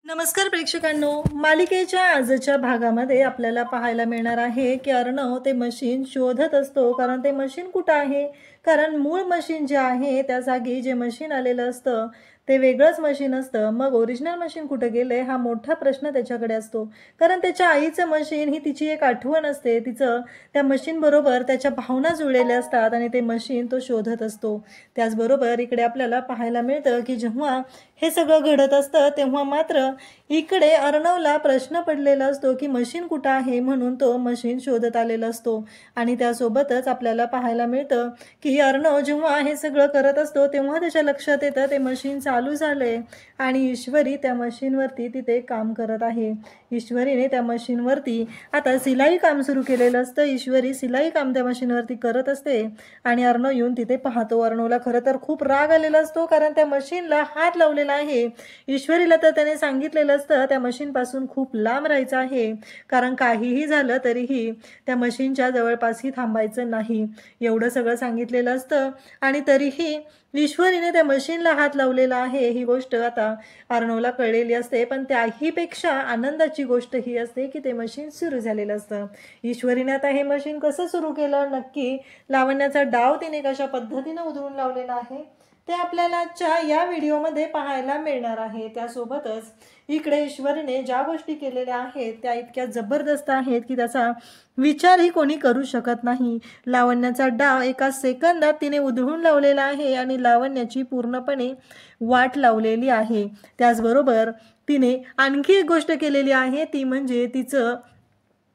नमस्कार प्रेक्षकांनो, मालिकेच्या आजच्या भागामध्ये आपल्याला पाहायला मिळणार आहे की अर्णव ते मशीन शोधत असतो. कारण ते मशीन कुठं आहे, कारण मूळ मशीन जे आहे त्या जागी जे मशीन आलेलं असतं ते वेगळंच मशीन असतं. मग ओरिजिनल मशीन कुठे गेले हा मोठा प्रश्न त्याच्याकडे असतो. कारण त्याच्या आईचं मशीन ही तिची एक आठवण असते. तिचं त्या मशीन बरोबर त्याच्या भावना जुळलेल्या असतात आणि ते मशीन तो शोधत असतो. त्याचबरोबर इकडे आपल्याला पाहायला मिळतं की जेव्हा हे सगळं घडत असतं तेव्हा मात्र इकडे अर्णवला प्रश्न पडलेला असतो की मशीन कुठं आहे, म्हणून तो मशीन शोधत आलेला असतो. आणि त्यासोबतच आपल्याला पाहायला मिळतं की अर्णव जेव्हा हे सगळं करत असतो तेव्हा त्याच्या लक्षात येतं ते मशीन चालू झालंय आणि ईश्वरी त्या मशीनवरती तिथे काम करत आहे. ईश्वरीने त्या मशीनवरती आता सिलाई काम सुरू केलेलं असतं. ईश्वरी सिलाई काम त्या मशीनवरती करत असते आणि अर्णव येऊन तिथे पाहतो. अर्णवला खरं तर खूप राग आलेला असतो, कारण त्या मशीनला हात लावलेला आहे. ईश्वरीला तर त्याने सांगितलेलं असतं त्या मशीनपासून खूप लांब राहायचं आहे, कारण काहीही झालं तरीही त्या मशीनच्या जवळपासही थांबायचं नाही, एवढं सगळं सांगितलेलं असतं. आणि तरीही ईश्वरीने त्या मशीनला हात लावलेला आहे ही गोष्ट आता अर्णवला कळलेली असते. पण त्याहीपेक्षा आनंदाची गोष्ट ही असते की ते मशीन सुरू झालेलं असतं. ईश्वरीने आता हे मशीन कसं सुरू केलं, नक्की लावण्याचा डाव तिने कशा पद्धतीने उधळून लावलेला आहे ते आपल्याला आजच्या या व्हिडिओमध्ये पाहायला मिळणार आहे. त्यासोबतच इकडे ईश्वरीने ज्या गोष्टी केलेल्या आहेत त्या इतक्या जबरदस्त आहेत की त्याचा विचारही कोणी करू शकत नाही. लावण्याचा डाव एका सेकंदात तिने उधळून लावलेला आहे आणि लावण्याची पूर्णपणे वाट लावलेली आहे. त्याचबरोबर तिने आणखी एक गोष्ट केलेली आहे, ती म्हणजे तिचं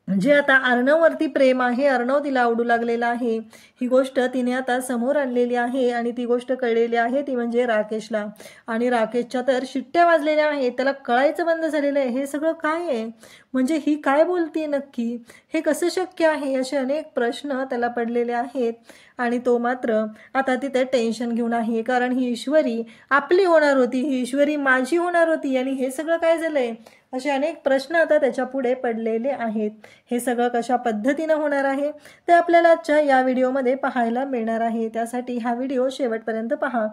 जे आता अर्णववरती प्रेम आहे, अर्णव तिला आवडू लागलेला आहे, ही गोष्ट तिने आता समोर आणलेली आहे. आणि ती गोष्ट कळलेली आहे ती म्हणजे राकेशला. आणि राकेशच्या तर शिट्ट्या वाजलेल्या आहेत, त्याला कळायचं बंद झालेलं आहे हे सगळं काय आहे, म्हणजे ही काय बोलते नक्की, हे कसं शक्य आहे, असे अनेक प्रश्न त्याला पडलेले आहेत. आणि तो मात्र आता तिथे टेन्शन घेऊन आहे, कारण ही ईश्वरी आपली होणार होती, ही ईश्वरी माझी होणार होती आणि हे सगळं काय झालंय, असे अनेक प्रश्न आता त्याच्या पुढे पडलेले आहेत. हे सगळं कशा पद्धतीनं होणार आहे ते आपल्याला आजच्या या व्हिडिओमध्ये पाहायला मिळणार आहे. त्यासाठी हा व्हिडिओ शेवटपर्यंत पहा.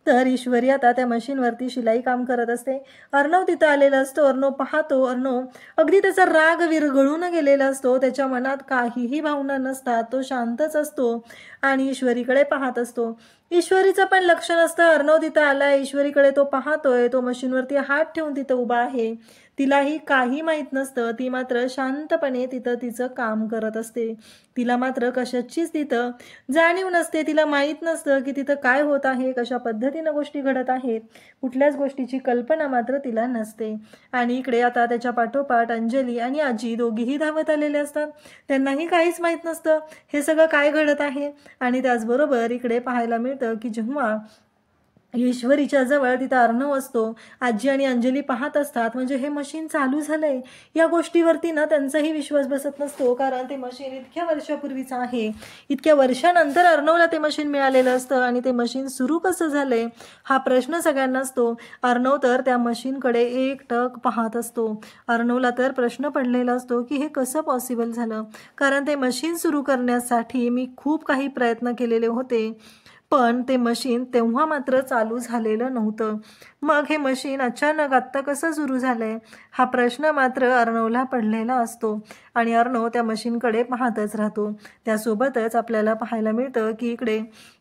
तर ईश्वरी आता त्या मशीनवरती शिलाई काम करत असते. अर्णव तिथं आलेला असतो. अर्णव पाहतो, अर्णव अगदी त्याचा राग विरघळून गेलेला असतो, त्याच्या मनात काहीही भावना नसतात, तो शांतच असतो आणि ईश्वरीकडे पाहत असतो. ईश्वरीचं पण लक्ष नसतं, अर्णव तिथं आलाय, ईश्वरीकडे तो पाहतोय, तो मशीनवरती हात ठेवून तिथं उभा आहे. तिलाही काही माहीत नसतं, ती मात्र शांतपणे तिथं तिचं काम करत असते. तिला मात्र कशाचीच तिथं जाणीव नसते, तिला माहीत नसतं की तिथं काय होत आहे, कशा पद्धतीनं गोष्टी घडत आहेत, कुठल्याच गोष्टीची कल्पना मात्र तिला नसते. आणि इकडे आता त्याच्या पाठोपाठ अंजली आणि आजी दोघीही धावत आलेले असतात. त्यांनाही काहीच माहीत नसतं हे सगळं काय घडत आहे. आणि त्याचबरोबर इकडे पाहायला मिळतं की जेव्हा ईश्वरीच्या जवळ तिथं अर्णव असतो, आजी आणि अंजली पाहत असतात, म्हणजे हे मशीन चालू झालंय या गोष्टीवरती ना त्यांचाही विश्वास बसत नसतो, कारण ते मशीन इतक्या वर्षापूर्वीचं आहे, इतक्या वर्षानंतर अर्णवला ते मशीन मिळालेलं असतं आणि ते मशीन सुरू कसं झालंय हा प्रश्न सगळ्यांना असतो. अर्णव तर त्या मशीनकडे एकटक पाहत असतो. अर्णवला तर प्रश्न पडलेला असतो की हे कसं पॉसिबल झालं, कारण ते मशीन सुरू करण्यासाठी मी खूप काही प्रयत्न केलेले होते, पण ते मशीन तेव्हा मात्र चालू झालेलं नव्हतं. मग हे मशीन अचानक आत्ता कसं सुरू झालंय हा प्रश्न मात्र अर्णवला पडलेला असतो आणि अर्णव त्या मशीनकडे पाहतच राहतो. त्यासोबतच आपल्याला पाहायला मिळतं की इकडे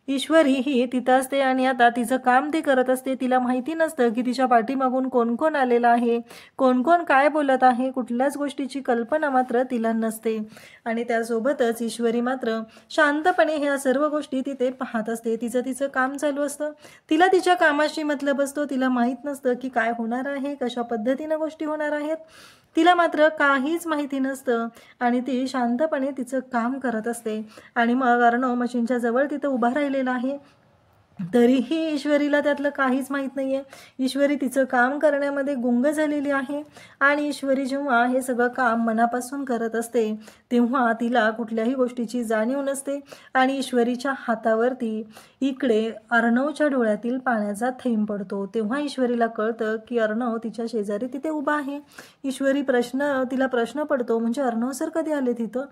ईश्वरी ही तिथं असते आणि आता तिचं काम ती करत असते. तिला माहिती नसतं की तिच्या पाठीमागून कोण कोण आलेलं आहे, कोण कोण काय बोलत आहे, कुठल्याच गोष्टीची कल्पना मात्र तिला नसते. आणि त्यासोबतच ईश्वरी मात्र शांतपणे ह्या सर्व गोष्टी तिथे पाहत असते. तिचं काम चालू असतं, तिला तिच्या कामाशी मतलब असतो. तिला माहीत नसतं की काय होणार आहे, कशा पद्धतीनं गोष्टी होणार आहेत, तिला मात्र काहीच माहिती नसतं आणि ती शांतपणे तिचं काम करत असते. आणि मग अर्णव मशीनच्या जवळ तिथं उभा राहिलेला आहे, तरीही ईश्वरीला त्यातलं काहीच माहीत नाहीये. ईश्वरी तिचं काम करण्यामध्ये गुंग झालेली आहे आणि ईश्वरी जेव्हा हे सगळं काम मनापासून करत असते तेव्हा तिला कुठल्याही गोष्टीची जाणीव नसते. आणि ईश्वरीच्या हातावरती इकडे अर्णवच्या डोळ्यातील पाण्याचा थेंब पडतो. तेव्हा ईश्वरीला कळतं की अर्णव तिच्या शेजारी तिथे उभा आहे. तिला प्रश्न पडतो, म्हणजे अर्णव सर कधी आले तिथं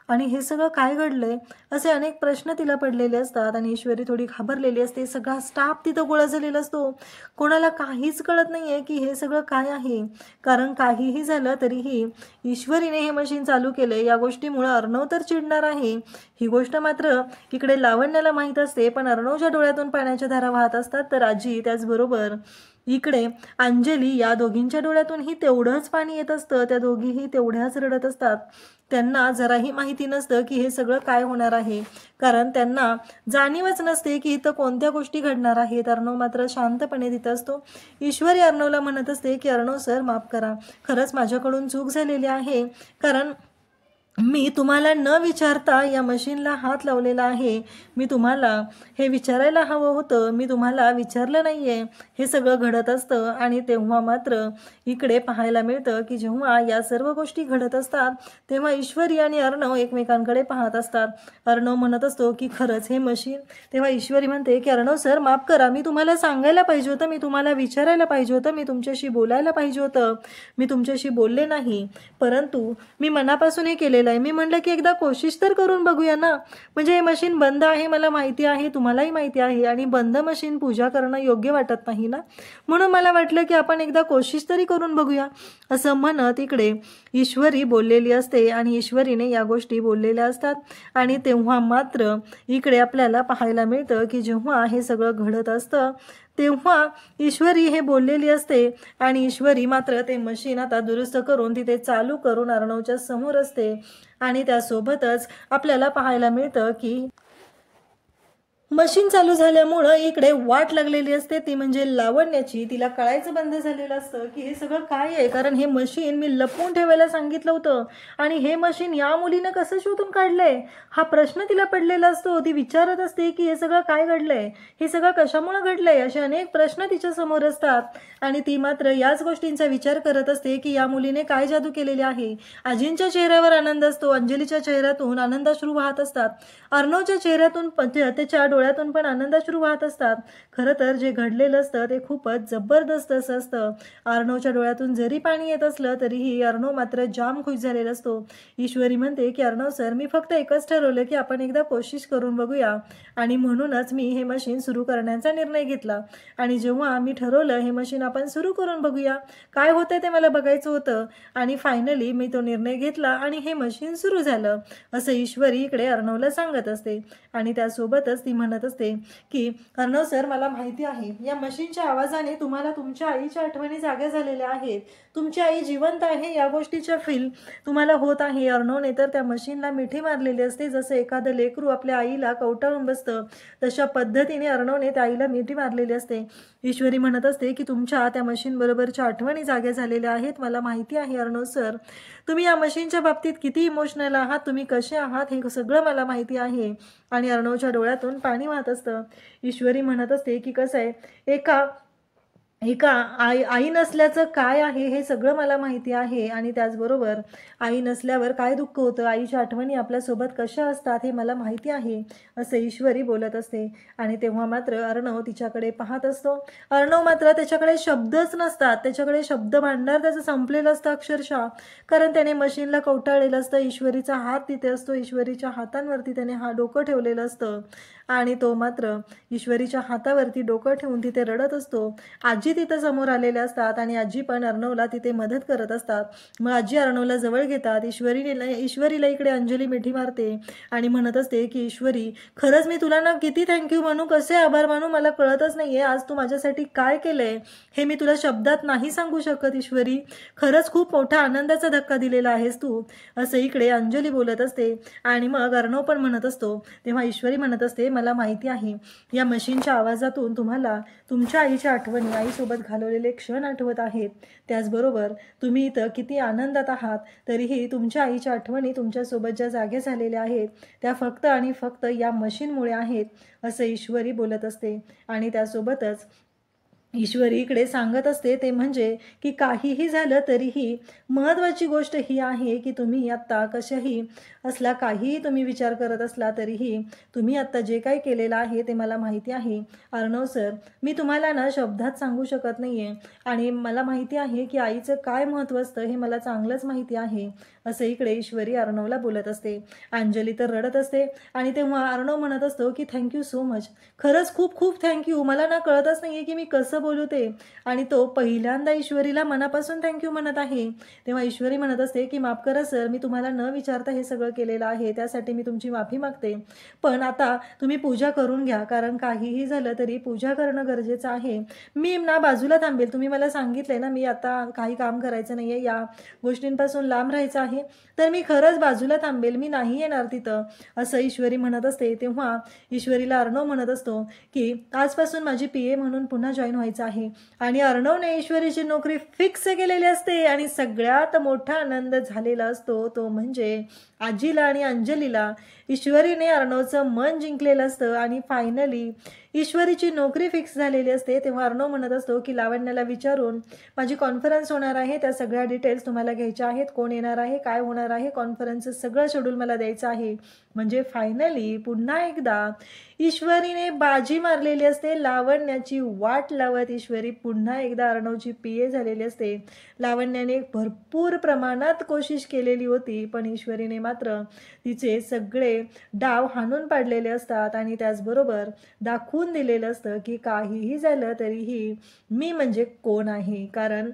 आणि हे सगळं काय घडलंय, असे अनेक प्रश्न तिला पडलेले असतात. आणि ईश्वरी थोडी घाबरलेली असते. आहे, सगळा स्टाफ तिथं गोळा झालेला असतो. कोणाला काहीच कळत नाहीये की हे सगळं काय आहे, कारण काहीही झालं तरीही ईश्वरीने हे मशीन चालू केले. या गोष्टीमुळे अर्णव तर चिडणार आहे. ही गोष्ट मात्र इकडे लावण्याला माहीत असते, पण अर्णवच्या डोळ्यातून पाण्याच्या धारा वाहत असतात. तर आजी त्याचबरोबर इकडे अंजली या दोघींच्या डोळ्यातूनही तेवढंच पाणी येत असतं. त्या दोघीही तेवढ्याच रडत असतात. त्यांना जराही माहिती नसतं की हे सगळं काय होणार आहे, कारण त्यांना जाणीवच नसते की इथं कोणत्या गोष्टी घडणार आहेत. अर्णव मात्र शांतपणे तिथं असतो. ईश्वरी अर्णवला म्हणत असते की अर्णव सर, माफ करा, खरंच माझ्याकडून चूक झालेली आहे, कारण मी तुम्हाला न विचारता या मशीनला हात लावलेला आहे. मी तुम्हाला हे विचारायला हवं होतं, मी तुम्हाला विचारलं नाहीये. हे सगळं घडत असतं आणि तेव्हा मात्र इकडे पाहायला मिळतं की जेव्हा या सर्व गोष्टी घडत असतात तेव्हा ईश्वरी आणि अर्णव एकमेकांकडे पाहत असतात. अर्णव म्हणत असतो की खरंच हे मशीन. तेव्हा ईश्वरी म्हणते की अर्णव सर, माफ करा, मी तुम्हाला सांगायला पाहिजे होतं, मी तुम्हाला विचारायला पाहिजे होतं, मी तुमच्याशी बोलायला पाहिजे होतं, मी तुमच्याशी बोलले नाही, परंतु मी मनापासून हे केले. मी म्हटलं की एकदा कोशिश तर करून बघूया ना. म्हणजे हे मशीन बंद आहे, मला माहिती आहे, तुम्हालाही माहिती आहे, आणि बंद मशीन पूजा करणं योग्य वाटत नाही ना, म्हणून मला वाटलं की आपण एकदा कोशिश तरी करून बघूया, असं म्हणत इकडे ईश्वरी बोललेली असते आणि ईश्वरीने या गोष्टी बोललेल्या असतात. आणि तेव्हा मात्र इकडे आपल्याला पाहायला मिळतं की जेव्हा हे सगळं घडत असतं तेव्हा ईश्वरी हे बोललेली असते आणि ईश्वरी मात्र ते मशीन आता दुरुस्त करून तिथे चालू करून अर्णवच्या समोर असते. आणि त्यासोबतच आपल्याला पाहायला मिळतं की मशीन चालू झाल्यामुळं इकडे वाट लागलेली असते, ती म्हणजे लावण्याची. तिला कळायचं बंद झालेलं असतं की हे सगळं काय आहे, कारण हे मशीन मी लपवून ठेवायला सांगितलं होतं आणि हे मशीन या मुलीनं कसं शोधून काढलंय, हा प्रश्न तिला पडलेला असतो. ती विचारत असते की हे सगळं काय घडलंय, हे सगळं कशामुळे घडलंय, असे अनेक प्रश्न तिच्या समोर असतात. आणि ती मात्र याच गोष्टींचा विचार करत असते की या मुलीने काय जादू केलेली आहे. आजींच्या चेहऱ्यावर आनंद असतो, अंजलीच्या चेहऱ्यातून आनंदाश्रू वाहत असतात, अर्णवच्या चेहऱ्यातून त्याच्या डोळ्यातून पण आनंदाश्रू वाहत असतात. खरं तर जे घडलेलं असतं ते खूपच जबरदस्त असतं. अर्णवच्या डोळ्यातून जरी पाणी येत असलं तरीही अर्णव मात्र जाम खुश झालेला असतो. ईश्वरी म्हणते की अर्णव सर, मी फक्त एकच ठरवलं की आपण एकदा कोशिश करून बघूया, आणि म्हणूनच मी हे मशीन सुरू करण्याचा निर्णय घेतला. आणि जेव्हा मी ठरवलं हे मशीन आपण सुरू करून बघूया, काय होतंय ते मला बघायचं होतं, आणि फायनली मी तो निर्णय घेतला आणि हे मशीन सुरू झालं, असं ईश्वरी इकडे अर्णवला सांगत असते. आणि त्यासोबतच ती म्हणत असते की अर्णव सर, मला माहिती आहे या मशीनच्या आवाजाने तुम्हाला तुमच्या आईच्या आठवणी जाग्या झालेल्या आहेत, तुमची आई जिवंत आहे या गोष्टीच्या फील तुम्हाला होत आहे. अर्णवने तर त्या मशीनला मिठी मारलेली असते, जसं एखादं लेकरू आपल्या आईला कवटाळून बसतं तशा पद्धतीने अर्णवने त्या आईला मिठी मारलेली असते. ईश्वरी म्हणत असते की तुमच्या त्या मशीन बरोबरच्या आठवणी जाग्या झालेल्या आहेत, मला माहिती आहे अर्णव सर, तुम्ही या मशीनच्या बाबतीत किती इमोशनल आहात, तुम्ही कसे आहात, हे सगळं मला माहिती आहे. आणि अर्णवच्या डोळ्यातून पाणी वाहत असतं. ईश्वरी म्हणत असते की कसं आहे, एका आई नसल्याचं काय आहे हे सगळं मला माहिती आहे, आणि त्याचबरोबर आई नसल्यावर काय दुःख होतं, आईच्या आठवणी आपल्यासोबत कशा असतात हे मला माहिती आहे, असं ईश्वरी बोलत असते. आणि तेव्हा मात्र अर्णव तिच्याकडे पाहत असतो. अर्णव मात्र त्याच्याकडे शब्दच नसतात, त्याच्याकडे शब्द भांडार त्याचं संपलेलं असतं अक्षरशः, कारण त्याने मशीनला कवटाळलेलं असतं. ईश्वरीचा हात तिथे असतो, ईश्वरीच्या हातांवरती त्याने डोकं ठेवलेलं असतं आणि तो मात्र ईश्वरीच्या हातावरती डोकं ठेवून तिथे रडत असतो. आजी तिथं समोर आलेल्या असतात आणि आजी पण अर्णवला तिथे मदत करत असतात. मग आजी अर्णवला जवळ घेतात. ईश्वरीला इकडे अंजली मिठी मारते आणि म्हणत असते की ईश्वरी, खरंच मी तुला ना किती थँक्यू म्हणू, कसे आभार मानू मला कळतच नाहीये. आज तू माझ्यासाठी काय केलंय हे मी तुला शब्दात नाही सांगू शकत. ईश्वरी, खरंच खूप मोठा आनंदाचा धक्का दिलेला आहेस तू, असं इकडे अंजली बोलत असते. आणि मग अर्णव पण म्हणत असतो. तेव्हा ईश्वरी म्हणत असते, मला माहिती आहे या मशीनच्या आवाजातून तुम्हाला तुमच्या आईच्या आठवणी, आईसोबत घालवलेले क्षण आठवत आहेत. त्याचबरोबर तुम्ही इथं किती आनंदात आहात तरीही तुमच्या आईच्या आठवणी तुमच्यासोबत ज्या जागे झालेल्या आहेत त्या फक्त आणि फक्त या मशीनमुळे आहेत, असं ईश्वरी बोलत असते. आणि त्यासोबतच ईश्वरी इकडे सांगत असते ते म्हणजे की काहीही झालं तरीही महत्त्वाची गोष्ट ही आहे की तुम्ही आत्ता कशाही असला काहीही तुम्ही विचार करत असला तरीही तुम्ही आत्ता जे काही केलेलं आहे ते मला माहिती आहे अर्णव सर. मी तुम्हाला ना शब्दात सांगू शकत नाही आहे आणि मला माहिती आहे की आईचं काय महत्त्व असतं हे मला चांगलंच माहिती आहे, असं इकडे ईश्वरी अर्णवला बोलत असते. अंजली तर रडत असते आणि तेव्हा अर्णव म्हणत असतो की थँक्यू सो मच, खरंच खूप खूप थँक्यू. मला ना कळतच नाही आहे की मी कसं बोलू ते. आणि तो पहिल्यांदा ईश्वरीला मनापासून थँक्यू म्हणत आहे. तेव्हा ईश्वरी म्हणत असते की माफ करा सर, मी तुम्हाला न विचारता हे सगळं केलेलं आहे, त्यासाठी मी तुमची माफी मागते. पण आता तुम्ही पूजा करून घ्या, कारण काहीही झालं तरी पूजा करणं गरजेचं आहे. मी ना बाजूला थांबेल, तुम्ही मला सांगितलंय ना मी आता काही काम करायचं नाहीये, या गोष्टींपासून लांब राहायचं आहे, तर मी खरंच बाजूला थांबेल, मी नाही येणार तिथं, असं ईश्वरी म्हणत असते. तेव्हा ईश्वरीला अर्णव म्हणत असतो की आजपासून माझी PA म्हणून पुन्हा जॉईन व्हायचं आहे. आणि अर्णवने ईश्वरीची नोकरी फिक्स केलेली असते आणि सगळ्यात मोठा आनंद झालेला असतो तो म्हणजे आजीला आणि अंजलीला. ईश्वरीने अर्णवचं मन जिंकलेलं असतं आणि फायनली ईश्वरीची नोकरी फिक्स झालेली असते. तेव्हा अर्णव म्हणत असतो की लावण्याला विचारून माझी कॉन्फरन्स होणार आहे, त्या सगळ्या डिटेल्स तुम्हाला घ्यायच्या आहेत, कोण येणार आहे, काय होणार आहे, कॉन्फरन्सचं सगळं शेड्यूल मला द्यायचं आहे. म्हणजे फायनली पुन्हा एकदा ईश्वरीने बाजी मारलेली असते. लावण्याची वाट लावत ईश्वरी पुन्हा एकदा अर्णवची PA झालेली असते. लावण्याने भरपूर प्रमाणात कोशिश केलेली होती, पण ईश्वरीने मात्र तिचे सगळे डाव हाणून पाडलेले असतात आणि त्याचबरोबर दाखवून दिलेलं असतं की काहीही झालं तरीही मी म्हणजे कोण आहे. कारण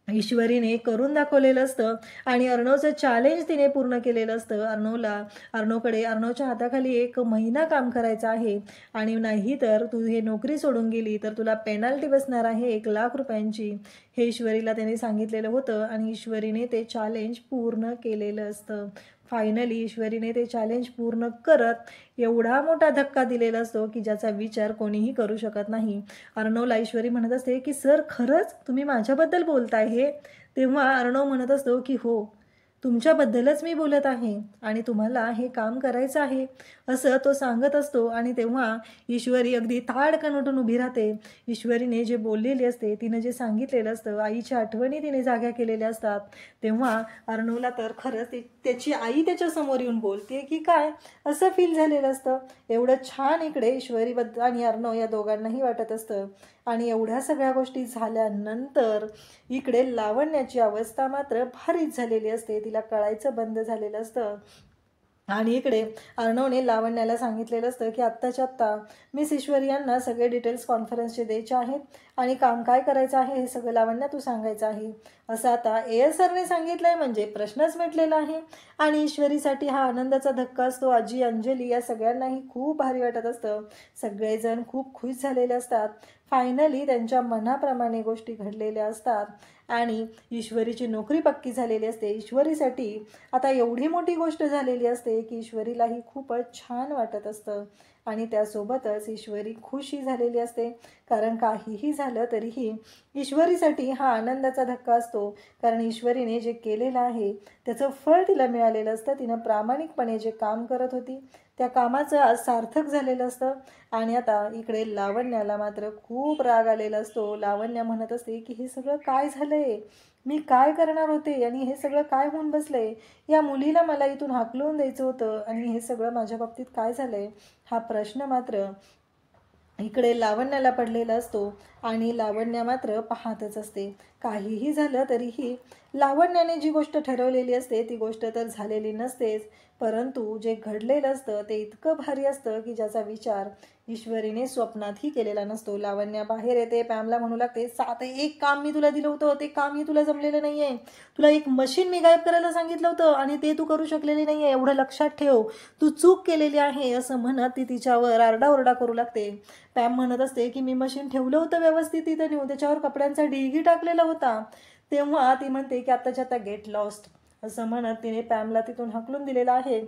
ईश्वरीने करून दाखवलेलं असतं आणि अर्णवचं चॅलेंज तिने पूर्ण केलेलं असतं. अर्णवच्या हाताखाली 1 महिना काम करायचं आहे आणि नाही तर तू हे नोकरी सोडून गेली तर तुला पेनल्टी बसणार आहे 1,00,000 रुपयांची, हे ईश्वरीला त्याने सांगितलेलं होतं आणि ईश्वरीने ते चॅलेंज पूर्ण केलेलं असतं. फायनली ईश्वरीने ते चॅलेंज पूर्ण करत एवढा मोठा धक्का दिलेला असतो की ज्याचा विचार कोणीही करू शकत नाही. अर्णवला ईश्वरी म्हणत असते की सर खरंच तुम्ही माझ्याबद्दल बोलताय हे? तेव्हा अर्णव म्हणत असतो की हो, तुमच्याबद्दलच मी बोलत आहे आणि तुम्हाला हे काम करायचं आहे, असं तो सांगत असतो. आणि तेव्हा ईश्वरी अगदी ताडकन उठून उभी राहते. ईश्वरीने जे बोललेली असते, तिनं जे सांगितलेलं असतं, आईच्या आठवणी तिने जाग्या केलेल्या असतात. तेव्हा अर्णवला तर खरंच त्याची आई त्याच्यासमोर येऊन बोलते की काय, असं फील झालेलं असतं. एवढं छान इकडे ईश्वरीबद्दल आणि अर्णव या दोघांनाही वाटत असतं. आणि एवढ्या सगळ्या गोष्टी झाल्यानंतर इकडे लावण्याची अवस्था मात्र भारीच झालेली असते. तिला कळायचं बंद झालेलं असतं. आणि इकडे अर्णवने लावण्याला सांगितलेलं असतं की आत्ताच्या आत्ता मिस ईश्वरी यांना सगळे डिटेल्स कॉन्फरन्सचे द्यायचे आहेत आणि काम काय करायचं आहे हे सगळं लावण्या तू सांगायचं आहे, असं आता AS सरने सांगितलंय. म्हणजे प्रश्नच मिटलेला आहे आणि ईश्वरीसाठी हा आनंदाचा धक्का असतो. आजी, अंजली या सगळ्यांनाही खूप भारी वाटत असतं. सगळेजण खूप खुश झालेले असतात. फायनली त्यांच्या मनाप्रमाणे गोष्टी घडलेल्या असतात आणि ईश्वरीची नोकरी पक्की झालेली असते. ईश्वरीसाठी आता एवढी मोठी गोष्ट झालेली असते की ईश्वरीलाही खूपच छान वाटत असतं आणि त्यासोबतच ईश्वरी खुशी झालेली असते. कारण काहीही झालं तरीही ईश्वरीसाठी हा आनंदाचा धक्का असतो. कारण ईश्वरीने जे केलेलं आहे त्याचं फळ तिला मिळालेलं असतं. तिनं प्रामाणिकपणे जे काम करत होती त्या कामाचं आज सार्थक झालेलं असतं. आणि आता इकडे लावण्याला मात्र खूप राग आलेला असतो. लावण्या म्हणत असते की हे सगळं काय झालंय, मी काय करणार होते आणि हे सगळं काय होऊन बसलंय, या मुलीला मला इथून हाकलून द्यायचं होतं आणि हे सगळं माझ्या बाबतीत काय झालंय, हा प्रश्न मात्र इकडे लावण्याला पडलेला असतो. आणि लावण्या मात्र पाहतच असते. काहीही झालं तरीही लावण्याने जी गोष्ट ठरवलेली असते ती गोष्ट तर झालेली नसतेच, परंतु जे घडलेलं असतं ते इतकं भारी असतं की ज्याचा विचार ईश्वरीने स्वप्नातही केलेला नसतो. लावण्या बाहेर येते, पॅमला म्हणू लागते, सात एक काम मी तुला दिलं होतं, ते कामही तुला जमलेलं नाही आहे, तुला एक मशीन मी गायब करायला सांगितलं होतं आणि ते तू करू शकलेली नाही आहे, एवढं लक्षात ठेव, तू चूक केलेली आहे, असं म्हणत ती तिच्यावर आरडाओरडा करू लागते. पॅम म्हणत असते की मी मशीन ठेवलं होतं व्यवस्थित तिथं नेऊन, त्याच्यावर कपड्यांचा ढीगही टाकलेला होता. तेव्हा ती म्हणते की आत्ताच्या आता गेट लॉस्ट, असं म्हणत तिने पॅमला तिथून हाकलून दिलेलं आहे.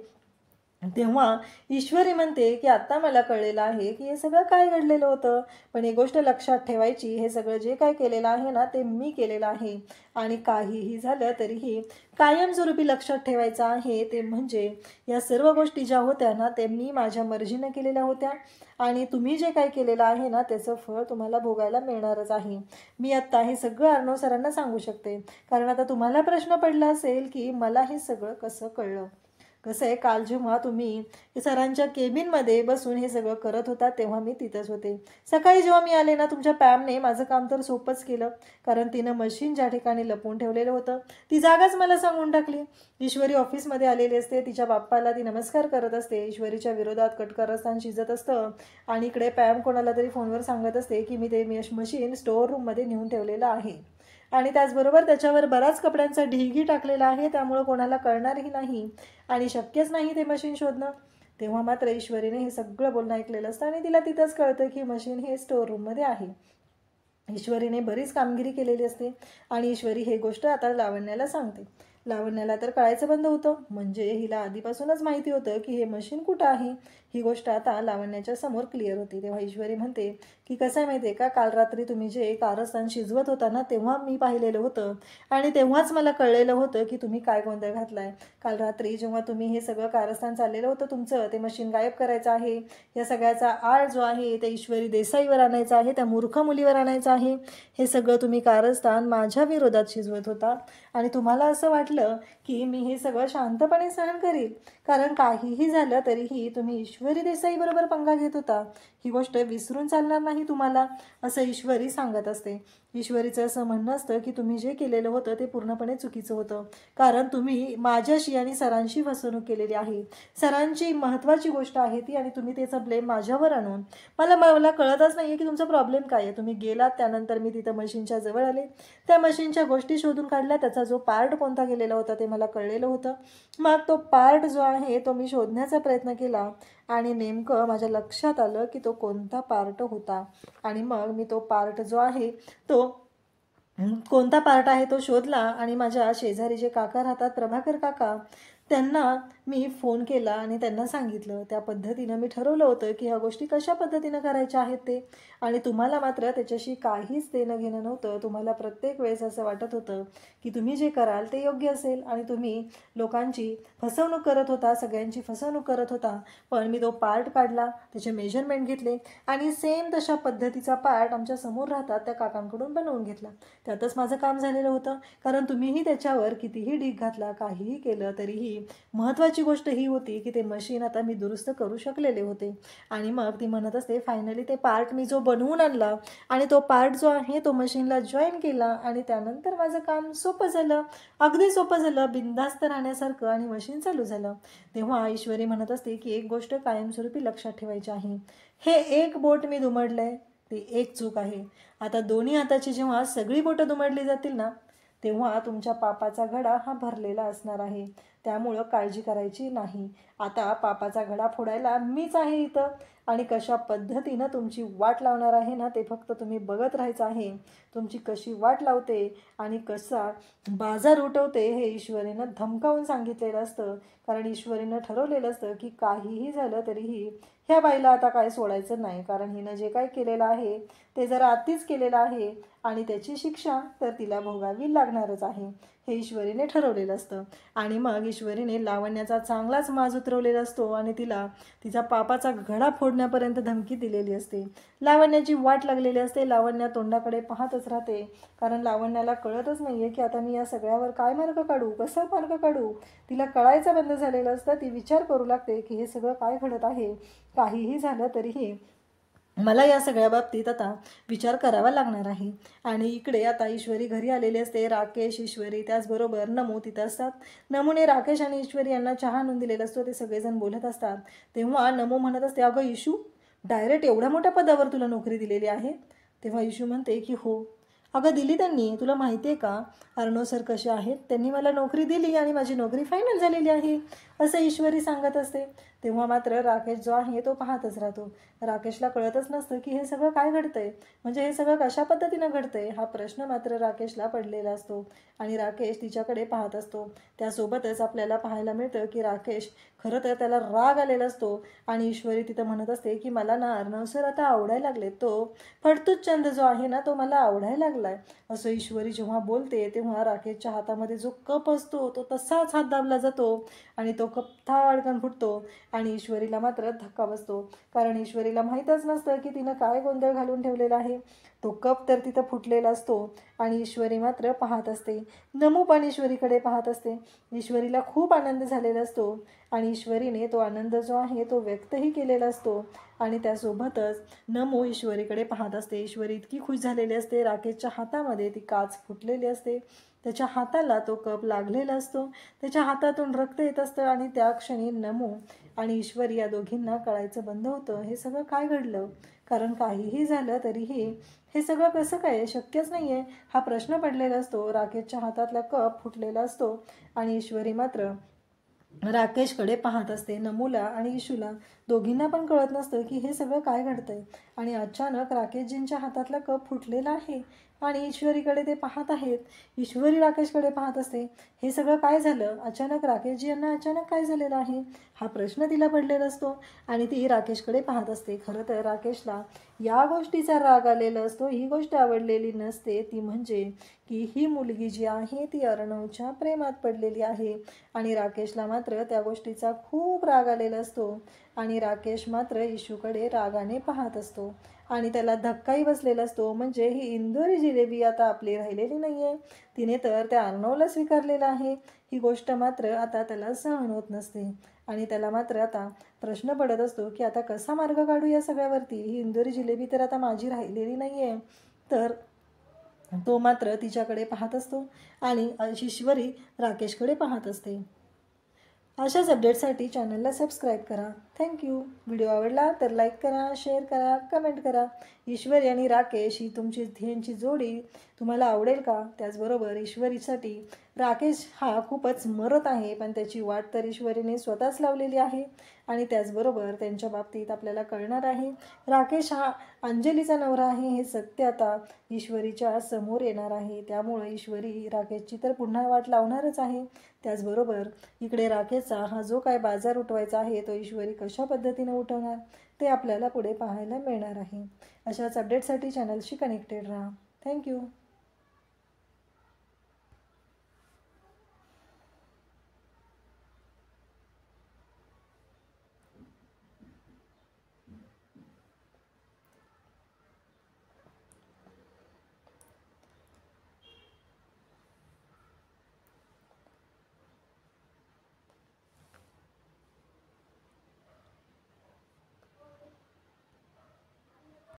तेव्हा ईश्वरी म्हणते की आत्ता मला कळलेलं आहे की हे सगळं काय घडलेलं होतं, पण एक गोष्ट लक्षात ठेवायची, हे सगळं जे काय केलेलं आहे ना ते मी केलेलं आहे. आणि काहीही झालं तरीही कायमस्वरूपी लक्षात ठेवायचं आहे ते म्हणजे या सर्व गोष्टी ज्या होत्या ना ते मी माझ्या मर्जीनं केलेल्या होत्या. आणि तुम्ही जे काय केलेलं आहे ना त्याचं फळ तुम्हाला भोगायला मिळणारच आहे. मी आत्ता हे सगळं अर्णव सरांना सांगू शकते, कारण आता तुम्हाला प्रश्न पडला असेल की मला हे सगळं कसं कळलं. कसं आहे, काल जेव्हा तुम्ही सरांच्या केबिनमध्ये बसून हे सगळं करत होता तेव्हा मी तिथंच होते. सकाळी जेव्हा मी आले ना तुमच्या पॅमने माझं काम तर सोपंच केलं, कारण तिनं मशीन ज्या ठिकाणी लपवून ठेवलेलं होतं ती जागाच मला सांगून टाकली. ईश्वरी ऑफिसमध्ये आलेली असते, तिच्या बाप्पाला ती नमस्कार करत असते, ईश्वरीच्या विरोधात कटकारस्थान शिजत असतं. आणि इकडे पॅम कोणाला तरी फोनवर सांगत असते की मी ते मशीन स्टोअर रूममध्ये नेऊन ठेवलेलं आहे. आणि त्याचबरोबर त्याच्यावर बराच कपड्यांचा ढीगही टाकलेला आहे, त्यामुळं कोणाला कळणारही नाही आणि शक्यच नाही ते मशीन शोधणं. तेव्हा मात्र ईश्वरीने हे सगळं बोलणं ऐकलेलं असतं आणि तिला तिथंच कळतं की मशीन हे स्टोअर रूममध्ये आहे. ईश्वरीने बरीच कामगिरी केलेली असते आणि ईश्वरी हे गोष्ट आता लावण्याला सांगते. लावण्याला तर कळायचं बंद होतं, म्हणजे हिला आधीपासूनच माहिती होतं की हे मशीन कुठं आहे. ही गोष्ट आता लावण्याच्या समोर क्लिअर होती. तेव्हा ईश्वरी म्हणते की कसं आहे माहिती आहे का, काल रात्री तुम्ही जे कारस्थान शिजवत होता ना तेव्हा मी पाहिलेलं होतं आणि तेव्हाच मला कळलेलं होतं की तुम्ही काय गोंधळ घातलाय. काल रात्री जेव्हा तुम्ही हे सगळं कारस्थान चाललेलं होतं तुमचं, ते मशीन गायब करायचं आहे, या सगळ्याचा आळ जो आहे ते ईश्वरी देसाईवर आणायचा आहे, त्या मूर्ख मुलीवर आणायचं आहे, हे सगळं तुम्ही कारस्थान माझ्या विरोधात शिजवत होता. आणि तुम्हाला असं वाटलं की मी हे सगळं शांतपणे सहन करील, कारण काहीही झालं तरीही तुम्ही ईश्वरी देसाईबरोबर पंगा घेत होता. ही गोष्ट विसरून चालणार नाही तुम्हाला, असं ईश्वरी सांगत असते. ईश्वरीचं असं म्हणणं असतं की तुम्ही जे केलेलं होतं ते पूर्णपणे चुकीचं होतं, कारण तुम्ही माझ्याशी आणि सरांशी फसवणूक केलेली आहे. सरांची महत्त्वाची गोष्ट आहे ती, आणि तुम्ही त्याचा ब्लेम माझ्यावर आणून मला कळतच नाही आहे की तुमचा प्रॉब्लेम काय आहे. तुम्ही गेलात, त्यानंतर मी तिथं मशीनच्या जवळ आले, त्या मशीनच्या गोष्टी शोधून काढल्या, त्याचा जो पार्ट कोणता गेलेला होता ते मला कळलेलं होतं. मग तो पार्ट जो आहे तो मी शोधण्याचा प्रयत्न केला आणि नेमकं माझ्या लक्षात आलं की तो कोणता पार्ट होता. आणि मग मी तो पार्ट जो आहे तो कोणता पार्ट आहे तो शोधला आणि माझ्या शेजारी जे काका राहतात, प्रभाकर काका, त्यांना मी फोन केला आणि त्यांना सांगितलं. त्या पद्धतीनं मी ठरवलं होतं की ह्या गोष्टी कशा पद्धतीनं करायच्या आहेत ते. आणि तुम्हाला मात्र त्याच्याशी काहीच देणं घेणं नव्हतं. तुम्हाला प्रत्येक वेळेस असं वाटत होतं की तुम्ही जे कराल ते योग्य असेल आणि तुम्ही लोकांची फसवणूक करत होता, सगळ्यांची फसवणूक करत होता. पण मी तो पार्ट काढला, त्याचे मेजरमेंट घेतले आणि सेम तशा पद्धतीचा पार्ट आमच्या समोर राहतात त्या काकांकडून बनवून घेतला. त्यातच माझं काम झालेलं होतं, कारण तुम्हीही त्याच्यावर कितीही ढीग घातला, काहीही केलं तरीही महत्त्वाची गोष्ट ही होती की ते मशीन आता मी दुरुस्त करू शकलेले होते. आणि मग ती म्हणत असते फायनली ते पार्ट मी जो बनवून आणला आणि तो पार्ट जो आहे तो मशीनला जॉईन केला आणि त्यानंतर माझं काम सोपं झालं, अगदी सोपं झालं, बिनधास्त राहण्यासारखं, आणि मशीन चालू झालं. तेव्हा ईश्वरी म्हणत असते की एक गोष्ट कायमस्वरूपी लक्षात ठेवायची आहे, हे एक बोट मी दुमडलंय ती एक चूक आहे. आता दोन्ही हाताची जेव्हा सगळी बोटं दुमडली जातील ना तेव्हा तुमच्या पापाचा घडा हा भरलेला असणार आहे. त्यामुळं काळजी करायची नाही. आता पापाचा घडा फोडायला मीच आहे इथं, आणि कशा पद्धतीनं तुमची वाट लावणार आहे ना ते फक्त तुम्ही बघत राहायचं आहे. तुमची कशी वाट लावते आणि कसा बाजार उठवते हे ईश्वरीनं धमकावून सांगितलेलं असतं, कारण ईश्वरीनं ठरवलेलं असतं की काहीही झालं तरीही ह्या बाईला आता काय सोडायचं नाही, कारण हिनं जे काय केलेलं आहे ते जरा अतिच केलेलं आहे आणि त्याची शिक्षा तर तिला भोगावी लागणारच आहे, हे ईश्वरीने ठरवलेलं असतं. आणि मग ईश्वरीने लावण्याचा चांगलाच माज उतरवलेला असतो आणि तिला तिचा पापाचा घडा फोडण्यापर्यंत धमकी दिलेली असते. लावण्याची वाट लागलेली असते, लावण्या तोंडाकडे पाहतच राहते, कारण लावण्याला कळतच नाही आहे की आता मी या सगळ्यावर काय मार्ग काढू, कसा मार्ग काढू. तिला कळायचं बंद झालेलं असतं. ती विचार करू लागते की हे सगळं काय घडत आहे. काहीही झालं तरीही मला या सगळ्या बाबतीत आता विचार करावा लागणार आहे. आणि इकडे आता ईश्वरी घरी आलेली असते. राकेश, ईश्वरी, त्याचबरोबर नमू तिथं असतात. नमूने राकेश आणि ईश्वरी यांना चहा आणून दिलेला असतो. ते सगळेजण बोलत असतात. तेव्हा नमू म्हणत असते, अगं इशू, डायरेक्ट एवढ्या मोठ्या पदावर तुला नोकरी दिलेली आहे. तेव्हा इशू म्हणते की हो अगं दिली त्यांनी. तुला माहिती आहे का अर्णव सर कसे आहेत, त्यांनी मला नोकरी दिली आणि माझी नोकरी फायनल झालेली आहे, असं ईश्वरी सांगत असते. तेव्हा मात्र राकेश जो आहे तो पाहतच राहतो. राकेशला कळतच नसतं की हे सगळं काय घडतंय, म्हणजे हे सगळं कशा पद्धतीनं घडतंय हा प्रश्न मात्र राकेशला पडलेला असतो. आणि राकेश तिच्याकडे पाहत असतो. त्यासोबतच आपल्याला पाहायला मिळतं की राकेश खरं तर त्याला राग आलेला असतो आणि ईश्वरी तिथं म्हणत असते की मला ना अर्णव सर आता आवडायला लागले, तो फडतूच चंद जो आहे ना तो मला आवडायला लागलाय. असं ईश्वरी जेव्हा बोलते तेव्हा राकेशच्या हातामध्ये जो कप असतो तो तसाच हात दाबला जातो आणि तो कप थाडकन फुटतो आणि ईश्वरीला मात्र धक्का बसतो. कारण ईश्वरीला माहीतच नसतं की तिनं काय गोंधळ घालून ठेवलेला आहे. तो कप तर तिथं फुटलेला असतो आणि ईश्वरी मात्र पाहत असते. नमू पण ईश्वरीकडे पाहत असते. ईश्वरीला खूप आनंद झालेला असतो आणि ईश्वरीने तो आनंद जो आहे तो व्यक्तही केलेला असतो. आणि त्यासोबतच नमू ईश्वरीकडे पाहत असते. ईश्वरी इतकी खुश झालेली असते. राकेशच्या हातामध्ये ती काच फुटलेली असते. त्याच्या हाताला तो कप लागलेला असतो. त्याच्या हातातून रक्त येत असतं आणि त्या क्षणी नमू आणि ईश्वरी या दोघींना कळायचं बंद होतं हे सगळं काय घडलं. कारण काहीही झालं तरीही हे सगळं कसं काय शक्यच नाही आहे हा प्रश्न पडलेला असतो. राकेशच्या हातातला कप फुटलेला असतो आणि ईश्वरी मात्र राकेशकडे पाहत असते. नमूला आणि इशूला दोघींना पण कळत नसतं की हे सगळं काय घडतंय. आणि अचानक राकेशजींच्या हातातला कप फुटलेला आहे आणि ईश्वरीकडे ते पाहत आहेत. ईश्वरी राकेशकडे पाहत असते. हे सगळं काय झालं, अचानक राकेशजी यांना अचानक काय झालेलं आहे हा प्रश्न तिला पडलेला असतो आणि ती राकेशकडे पाहत असते. खरं तर राकेशला या गोष्टीचा राग आलेला असतो. ही गोष्ट आवडलेली नसते, ती म्हणजे की ही मुलगी जी आहे ती अर्णवच्या प्रेमात पडलेली आहे. आणि राकेशला मात्र त्या गोष्टीचा खूप राग आलेला असतो आणि राकेश मात्र इशूकडे रागाने पाहत असतो आणि त्याला धक्काही बसलेला असतो. म्हणजे ही इंदोरी जिलेबी आता आपली राहिलेली नाही आहे, तिने तर त्या अर्णवला स्वीकारलेलं आहे. ही गोष्ट मात्र आता त्याला सहन होत नसते आणि त्याला मात्र आता प्रश्न पडत असतो की आता कसा मार्ग काढू या सगळ्यावरती. ही इंदोरी जिलेबी तर आता माझी राहिलेली नाही आहे. तर तो मात्र तिच्याकडे पाहत असतो आणि ईश्वरी राकेशकडे पाहत असते. अशाच अपडेटसाठी चॅनलला सबस्क्राईब करा. थँक्यू. व्हिडिओ आवडला तर लाईक करा, शेअर करा, कमेंट करा. ईश्वरी आणि राकेश ही तुमची ह्यांची जोडी तुम्हाला आवडेल का? त्याचबरोबर ईश्वरीसाठी राकेश हा खूपच मरत आहे, पण त्याची वाट तर ईश्वरीने स्वतःच लावलेली आहे. आणि त्याचबरोबर त्यांच्या बाबतीत आपल्याला कळणार आहे राकेश हा अंजलीचा नवरा आहे हे सत्य आता ईश्वरीच्या समोर येणार आहे. त्यामुळे ईश्वरी राकेशची तर पुन्हा वाट लावणारच आहे. त्याचबरोबर इकडे राकेशचा हा जो काय बाजार उठवायचा आहे तो ईश्वरी कशा पद्धतीने उठवणार ते आपल्याला पुढे पाहायला मिळणार आहे. अशाच अपडेटसाठी चॅनलशी कनेक्टेड राहा. थँक्यू.